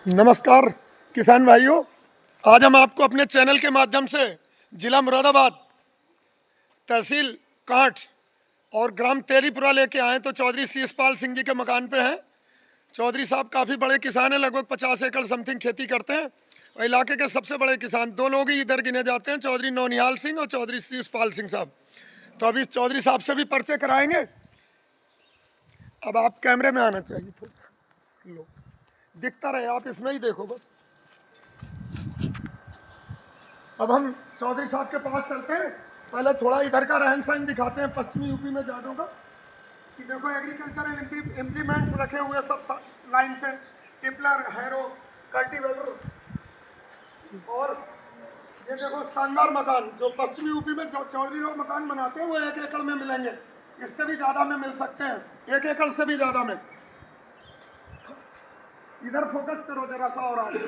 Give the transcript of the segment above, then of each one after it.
नमस्कार किसान भाइयों। आज हम आपको अपने चैनल के माध्यम से जिला मुरादाबाद, तहसील कांठ और ग्राम तेरीपुरा लेके आए। तो चौधरी शीशपाल सिंह जी के मकान पे हैं। चौधरी साहब काफ़ी बड़े किसान हैं, लगभग 50 एकड़ समथिंग खेती करते हैं और इलाके के सबसे बड़े किसान दो लोग ही इधर गिने जाते हैं, चौधरी नौनिहाल सिंह और चौधरी शीशपाल सिंह साहब। तो अभी चौधरी साहब से भी परिचय कराएंगे। अब आप कैमरे में आना चाहिए, थोड़ा लो दिखता रहे, आप इसमें ही देखो बस। अब हम चौधरी साहब के पास चलते हैं। पहले थोड़ा इधर का रहन सहन दिखाते हैं, पश्चिमी यूपी में जाटों का। कि देखो एग्रीकल्चरल इम्प्लीमेंट्स रखे हुए सब लाइन से, टिपलर, हैरो, कल्टीवेटर। और ये देखो शानदार मकान, जो पश्चिमी यूपी में जो चौधरी लोग मकान बनाते हैं वो 1 एकड़ में मिलेंगे, इससे भी ज़्यादा में मिल सकते हैं, 1 एकड़ से भी ज़्यादा में। इधर फोकस करो जरा सा। और आगे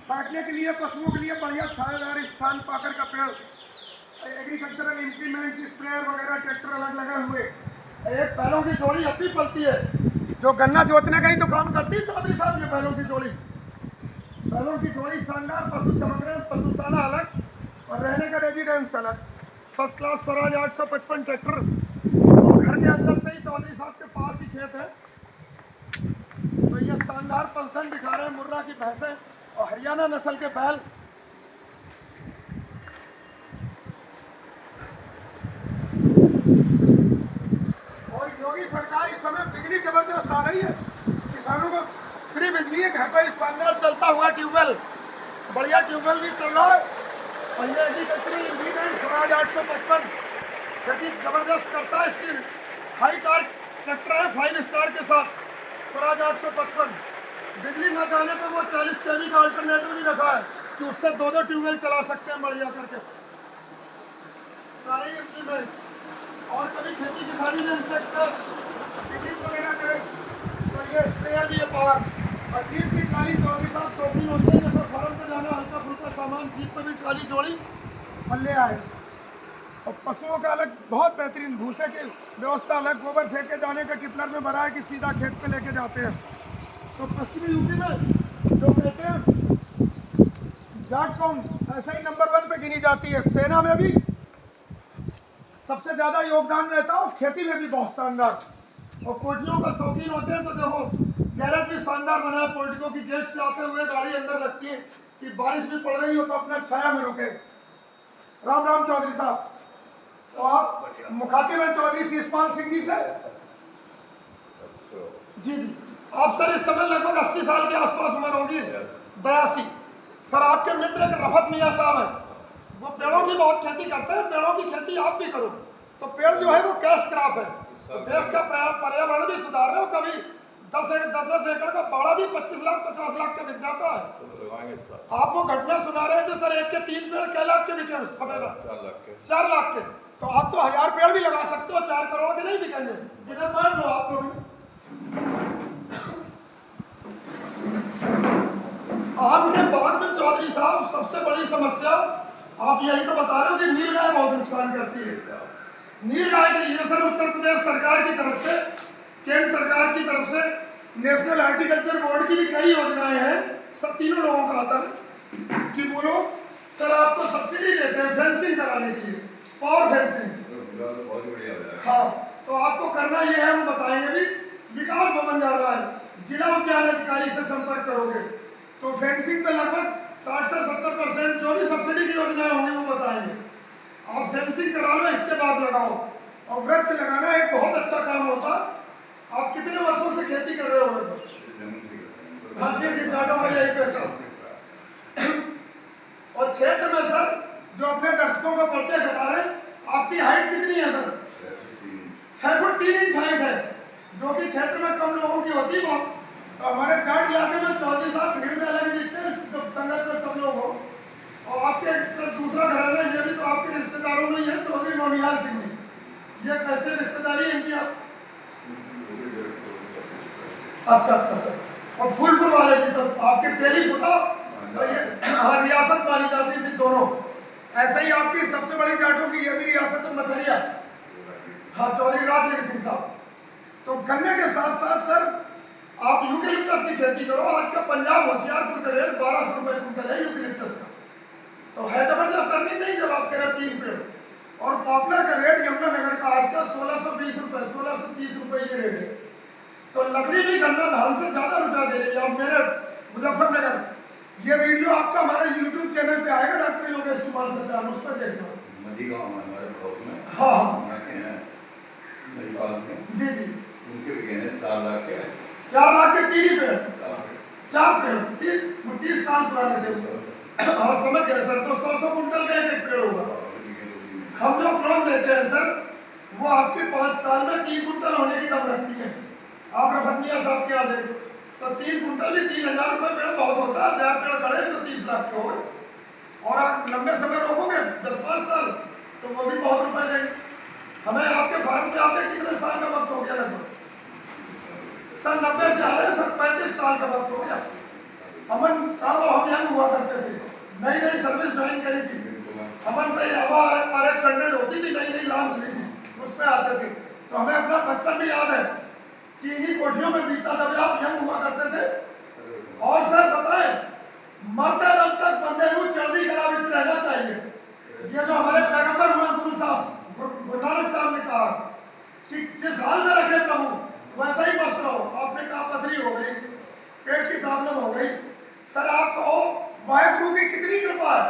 बैठने के लिए, पशुओं के लिए बढ़िया छायादार स्थान, पाकर का पेड़, एग्रीकल्चरल इम्प्लीमेंट, स्प्रेयर वगैरह, ट्रैक्टर अलग लगे हुए। एक बैलों की जोड़ी अब भी पलती है, जो गन्ना जोतने का ही तो काम करती है चौधरी साहब। ये बैलों की जोड़ी शानदार, पशु चमक रहे हैं, पशुशाला अलग और रहने का रेजिडेंस अलग। First class Swaraj 855 tractor. घर के अंदर से ही चौधरी साहब के पास ही खेत है। तो ये शानदार पलथन दिखा रहे हैं, मुर्रा की भैंसें और हरियाणा नस्ल के बैल। और योगी सरकार इस समय बिजली जबरदस्त आ रही है, किसानों को फ्री बिजली है घर पर। शानदार चलता हुआ ट्यूबवेल, बढ़िया ट्यूबवेल भी चल रहा है। और ये एग्रीकल्चरल इम्प्लीमेंट स्वराज 855 खेती जबरदस्त करता है। इसकी हाई टार्क ट्रैक्टर है 5 स्टार के साथ, स्वराज 855। बिजली न जाने पर वो 40 kV का अल्टरनेटर भी रखा है कि उससे 2 ट्यूबवेल चला सकते हैं बढ़िया करके। सारे इम्प्लीमेंट। और कभी खेती किसानी में इंसेक्टर डिजीज वगैरह करे तो ये स्प्रेयर भी है पावर। और जीप की ट्राली चौधरी साहब शौकीन होते हैं, जैसे फार्म पे जाना, हल्का फुल्का सामान जीप पर भी ट्राली जोड़ी और ले आए। और पशुओं का अलग बहुत बेहतरीन भूसे की व्यवस्था अलग, गोबर फेंक के जाने का टिपलर में भरा है कि सीधा खेत पे लेके जाते हैं। तो पश्चिमी यूपी में जो कहते हैं जाट कौम ऐसा ही नंबर 1 पे गिनी जाती है। सेना में भी सबसे ज्यादा योगदान रहता है और खेती में भी बहुत शानदार। और कोठियों का शौकीन होते हैं तो देखो गैरेज भी शानदार बना है। पोर्टिकों की गेट से आते हुए गाड़ी अंदर लगती है कि बारिश भी पड़ रही हो तो अपना छाया में रुके। राम राम चौधरी साहब। तो आप मुखातिब हैं चौधरी शीशपाल सिंह जी से? जी जी। आप सर इस समय लगभग 80 साल के आसपास उम्र होगी, 82। सर आपके मित्र एक रफत मियाँ साहब हैं, वो पेड़ों की बहुत खेती करते हैं। पेड़ों की खेती आप भी करो तो पेड़ जो है वो कैश क्रॉप है, तो देश का पर्यावरण भी सुधार रहे हो। कभी 10 एकड़ का बाड़ा भी 25 लाख 50 लाख का बिक जाता है। आप वो घटना सुना रहे थे सर, एक के 3 पेड़ कै लाख के बिके सफेदा, 4 लाख के। तो आप तो 1000 पेड़ भी लगा सकते हो, 4 करोड़ के नहीं बिकेंगे। इधर मान लो आप लोग। आम के बाग में चौधरी साहब सबसे बड़ी समस्या आप यही तो बता रहे हो कि नीलगाय बहुत नुकसान करती है। नीलगाय के लिए सर उत्तर प्रदेश सरकार की तरफ से, केंद्र सरकार की तरफ से, नेशनल हॉर्टिकल्चर बोर्ड की भी कई योजनाएं हैं। सब तीनों लोगों का आता है कि वो लोग सर आपको सब्सिडी देते हैं फेंसिंग कराने के लिए, पावर फेंसिंग। हाँ, तो आपको करना ये है, हम बताएंगे भी। विकास भवन जा रहा है, जिला उद्यान अधिकारी से संपर्क करोगे तो फेंसिंग पे लगभग 60 से 70% जो भी सब्सिडी की योजनाएं होंगी वो बताएंगे। आप फेंसिंग करा लो, इसके बाद लगाओ। और वृक्ष लगाना एक बहुत अच्छा काम होता। आप कितने वर्षों से खेती कर रहे हो? हाँ जी जी, जाटों का यही पैसा। और क्षेत्र में सर जो अपने दर्शकों को परिचय करा रहे हैं, आपकी हाइट कितनी है सर? 6 फुट 3 इंच हाइट है, जो कि क्षेत्र में कम लोगों की होती है। तो हमारे जाट इलाके में चौधरी साहब भीड़ में अलग दिखते हैं जब संगत में सब लोग हो। और आपके सर दूसरा घर है, ये भी तो आपके रिश्तेदारों में ही है, चौधरी नौनिहाल सिंह जी। ये कैसे रिश्तेदारी है इनकी आप? अच्छा सर। और फूलपुर वाले भी तो आपके तेली पुता, हाँ, रियासत मानी जाती थी दोनों। ऐसे ही आपकी सबसे बड़ी जाटों की ये भी रियासत मछरिया, हाँ, चौधरी राजवीर सिंह साहब। तो गन्ने के साथ साथ सर आप यूकेलिप्टस की खेती करो। आज का पंजाब होशियारपुर का रेट 1200 रुपये कुंटल है यूकेलिप्टस का। तो है जबरदस्त अर्निंग नहीं जब आप कह रहे 3 पेड़। और पॉपुलर का रेट यमुनानगर का आज का 1620 रुपये 1630 रुपये ये रेट है। तो लकड़ी भी गन्ना धान से ज़्यादा रुपया दे रही है। अब मेरे मुजफ्फरनगर ये वीडियो आपका हमारे यूट्यूब चैनल पे आएगा, डॉक्टर योगेश कुमार सचान, उस पर देखना। हाँ जी जी, 4 लाख के 3 ही पेड़, 4 पेड़ 30 साल पुराने थे। हाँ समझ गए सर। तो 100 कुंटल का एक पेड़ होगा। हम जो क्लोन देते हैं सर वो आपके 5 साल में 3 कुंटल होने की दम रखती है। आप रफत मियाँ साहब के यहाँ देखो तो 3 कुंटल भी 3000 रुपये पेड़ बहुत होता है। 1000 पेड़ खड़े तो 30 लाख के हो गए। और आप लंबे समय रोकोगे 10-5 साल तो वो भी बहुत रुपए देंगे। हमें आपके फार्म पे आते कितने साल का वक्त हो गया? लगभग सर 90 से आ रहे हैं सर, 35 साल का वक्त हो गया। अमन साहब हम यंग हुआ करते थे, नई नई सर्विस ज्वाइन करी थी। अमन भाई हवा RX 100 होती थी, नई नई लॉन्च हुई थी, उस पर आते थे। तो हमें अपना बचपन भी याद है कि इन्हीं कोठियों में बीता जब आप यंग हुआ करते थे। और सर बताएं मरते दम तक बंदे को चढ़ती कला में रहना चाहिए। ये जो हमारे पैगंबर हुए गुरु साहब गुरु नानक साहब ने कहा कि जिस हाल में रखे प्रभु वैसा ही मस्त रहो। आपने कहा पथरी हो गई, पेट की प्रॉब्लम हो गई, सर आप कहो वाहेगुरु की कितनी कृपा है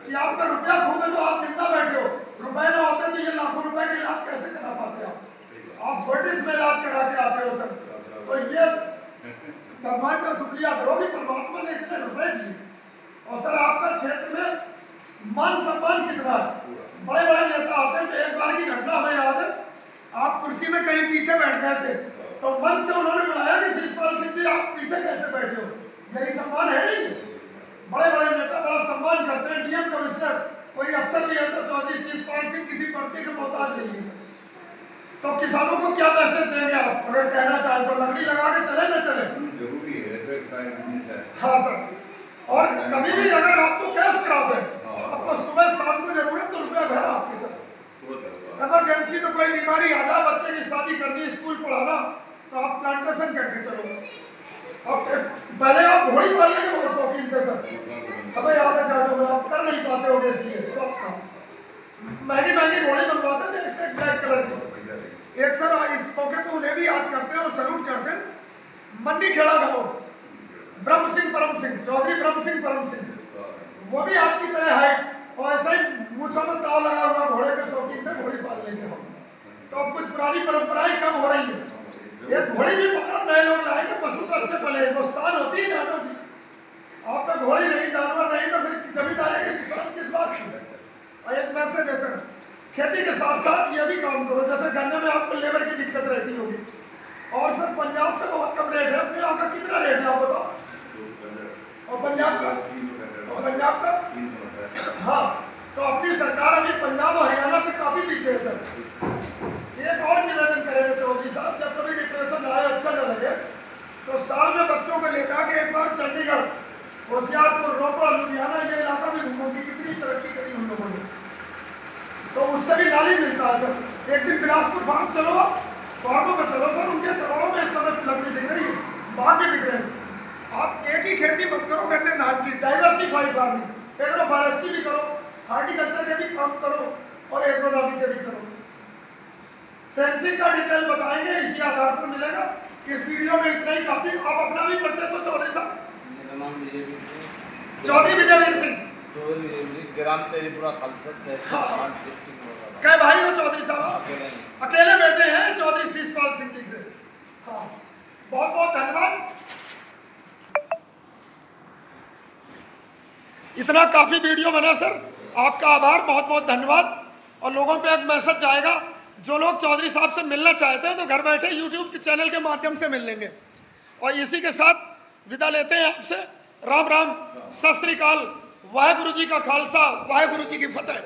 कि आप पे रुपया खोगे तो आप जिंदा बैठे हो। रुपए ना होते तो ये लाखों रुपए का इलाज कैसे करा पाते आप फोर्टिस में इलाज करा के आते हो सर। तो ये भगवान का शुक्रिया करो कि परमात्मा ने इतने रुपए दिए। और सर आपका क्षेत्र में मान सम्मान कितना है। बड़े बड़े नेता आते हैं। तो एक बार की घटना हमें याद है, आप कुर्सी में कहीं पीछे बैठ गए थे तो मन से उन्होंने बुलाया कि शिषपाल सिंह जी आप पीछे कैसे बैठे हो। यही सम्मान है नहीं? बड़े बड़े नेता बड़ा सम्मान करते हैं। DM कमिश्नर कोई अफसर भी है तो चौधरी शिषपाल सिंह किसी पर्चे के मोहताज नहीं है। तो किसानों को क्या मैसेज देंगे आप अगर कहना चाहें तो? लकड़ी लगा के चले ना चले? हाँ सर। और कभी भी अगर आपको कैश खराब है, आपको सुबह शाम को जरूरत तो रुपया घर आपके सर। इमरजेंसी में कोई बीमारी आ जाए, बच्चे की शादी करनी, स्कूल पढ़ाना, तो आप प्लांटेशन करके चलो। अब पहले आप घोड़ी पालने के बहुत शौकीन थे सर, हमें याद है चार्टों में आप कर नहीं पाते होंगे इसलिए शौक था। महंगी महंगी घोड़ी बनवाते थे एक से ब्लैक कलर की। एक सर इस मौके को उन्हें भी याद करते हैं और सैल्यूट करते हैं। मन्नी खेड़ा गाँव ब्रह्म सिंह परम सिंह, चौधरी ब्रह्म सिंह परम सिंह, वो भी आपकी तरह हाइट और ऐसा ही मूछा में ताव लगा हुआ घोड़े के शौकीन थे। घोड़ी पाल लेंगे हम। तो अब कुछ पुरानी परंपराएं कम हो रही है। एक घोड़ी भी पाला, नए लोग लाएंगे, पशु तो अच्छे पले, वो स्थान होती है जानवर की। आपका घोड़ी नहीं, जानवर नहीं, तो फिर जमींदारी के किसान किस बात की? और एक मैसेज है सर, खेती के साथ साथ ये भी काम करो। जैसे गन्ने में आपको लेबर की दिक्कत रहती होगी और सर पंजाब से बहुत कम रेट है। अपने यहाँ का कितना रेट है आप बताओ? और पंजाब का? और पंजाब का? हाँ। तो अपनी सरकार अभी पंजाब और हरियाणा से काफी पीछे है सर। एक और निवेदन करेंगे चौधरी साहब, जब कभी डिप्रेशन आए अच्छा न लगे तो साल में बच्चों को लेकर के एक बार चंडीगढ़, होशियारपुर, रोपड़, लुधियाना ये इलाका भी घूमोगी। कितनी तरक्की करी उन लोगों ने, तो उससे भी नाली मिलता है सर। एक दिन बिलासपुर फार्म चलो, फार्मों में चलो सर, उनके करोड़ों में इस समय लकड़ी बिक रही है, बाग भी बिक रहे हैं। आप एक ही खेती मत करो गन्ने धान की, डाइवर्सिफाई फार्मिंग, एग्रो फॉरेस्ट्री भी करो, हार्टिकल्चर के भी काम करो और एग्रोनॉमी के भी करो। सेंसिंग का डिटेल बताएंगे, इसी आधार पर मिलेगा। इस वीडियो में इतना ही काफी। आप अपना भी परिचय तो चौधरी साहब। चौधरी विजयवीर सिंह, ग्राम तेरीपुरा कल्चर। क्या भाई हो चौधरी साहब? अकेले बैठे हैं चौधरी शिषपाल सिंह जी से। हाँ बहुत बहुत धन्यवाद। इतना काफी वीडियो बना सर, आपका आभार, बहुत बहुत धन्यवाद। और लोगों पे एक मैसेज जाएगा, जो लोग चौधरी साहब से मिलना चाहते हैं तो घर बैठे यूट्यूब के चैनल के माध्यम से मिल लेंगे। और इसी के साथ विदा लेते हैं आपसे। राम राम, सत श्री अकाल, वाहेगुरु जी का खालसा, वाहेगुरु जी की फतेह।